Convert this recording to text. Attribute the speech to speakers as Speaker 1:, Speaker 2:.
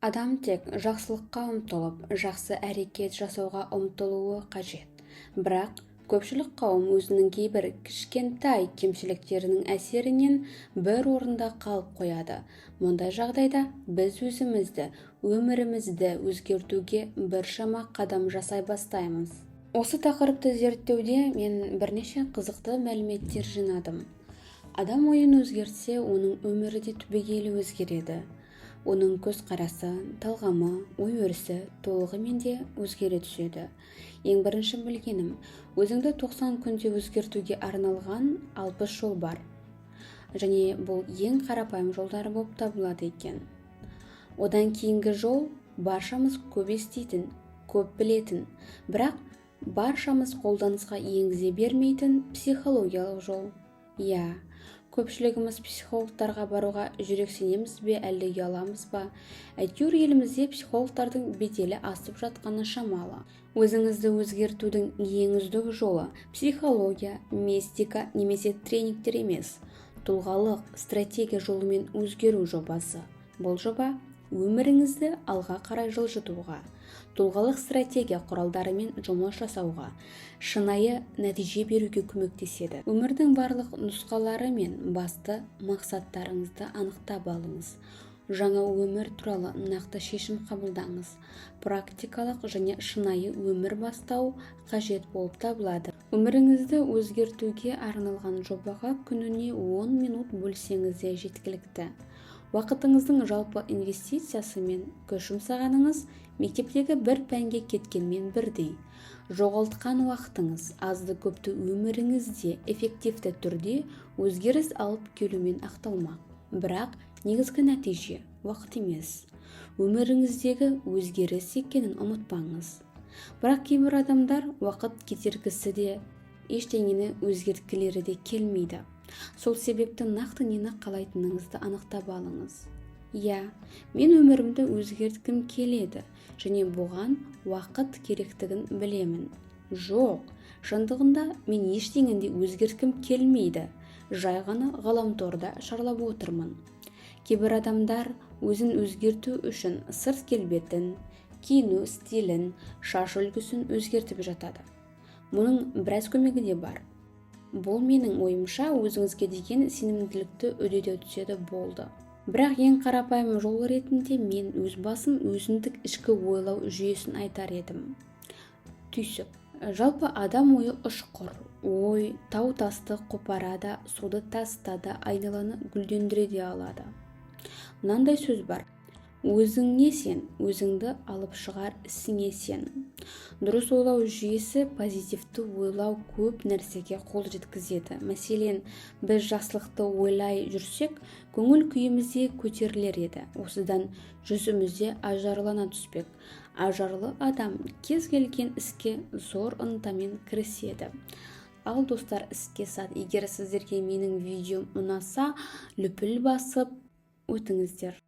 Speaker 1: Адам тек жақсылыққа ұмтылып, жақсы әрекет жасауға ұмтылуы қажет. Бірақ көпшілік қауым өзінің кейбір кішкентай кемшіліктерінің әсерінен бір орында қалып қояды. Мұндай жағдайда біз өзімізді, өмірімізді өзгертуге біршама қадам жасай бастаймыз. Осы тақырыпты зерттеуде мен бірнеше қызықты мәліметтер жинадым. Адам ойын өзгертсе, оның өмірі де түбегейлі өзгереді. Оның көзқарасы, талғамы, ой-өрісі толығымен де өзгере түседі. Ең бірінші білгенім, өзіңді 90 күнде өзгертуге арналған 60 жол бар. Және бұл ең қарапайым жолдар болып табылады екен. Одан кейінгі жол баршамыз көп еститін, көп білетін, бірақ баршамыз қолданысқа енгізе бермейтін психологиялық жол. Көпшілігіміз психологтарға баруға жүрексінеміз бе, әлде ұяламыз ба? Әйтеуір елімізде психологтардың беделі асып жатқаны шамалы. Өзіңізді өзгертудің ең үздік жолы психология, мистика немесе тренингтер емес, тұлғалық стратегия жолымен өзгеру жобасы. Бұл жоба өміріңізді алға қарай жылжытуға, тұлғалық стратегия құралдарымен жұмыс жасауға, шынайы нәтиже беруге көмектеседі. Өмірдің барлық нұсқалары мен басты мақсаттарыңызды анықтап алыңыз. Жаңа өмір туралы нақты шешім қабылдаңыз. Практикалық және шынайы өмір бастау қажет болып табылады. Өміріңізді өзгертуге арналған жобаға күніне 10 минут бөлсеңіз де жеткілікті. Уақытыңыздың жалпы инвестициясы мен күш жұмсағаныңыз мектептегі бір пәнге кеткенмен бірдей. Жоғалтқан уақытыңыз азды-көпті өміріңізде эффективті түрде өзгеріс алып келумен ақталмақ. Бірақ негізгі нәтиже уақыт емес, өміріңіздегі өзгеріс екенін ұмытпаңыз. Бірақ кейбір адамдар уақыт кетіргісі де, ештеңені өзгерткілері де келмейді. Сол себепті нақты нені қалайтыныңызды анықтап алыңыз. Мен өмірімді өзгерткім келеді және бұған уақыт керектігін білемін. Жоқ, шындығында мен ештеңені өзгерткім келмейді. Жай ғана ғаламторда шарлап отырмын. Кейбір адамдар өзін өзгерту үшін сырт келбетін, киіну стилін, шаш үлгісін өзгертіп жатады. Мұның біраз көмегі де бар. Бұл менің ойымша өзіңізге деген сенімділікті үдете түседі болды. Бірақ ең қарапайым жол ретінде мен өз басым өзіндік ішкі ойлау жүйесін айтар едім. Түйсік. Жалпы адам ойы ұшқыр. Ой тау-тасты қопарады, суды тастады, айналаны гүлдендіре де алады. Мынандай сөз бар. Өзіңе сен, өзіңді алып шығар ісіңе сен. Дұрыс ойлау жүйесі позитивті ойлау көп нәрсеге қол жеткізеді. Мәселен, біз жақсылықты ойлай жүрсек, көңіл күйімізде көтерілер еді. Осыдан жүзімізде ажарлана түспек. Ажарлы адам кез келген іске зор ынтамен кіріседі. Ал достар, іске сәт. Егер сіздерге менің видеом ұнаса, лүпіл басып өтіңіздер.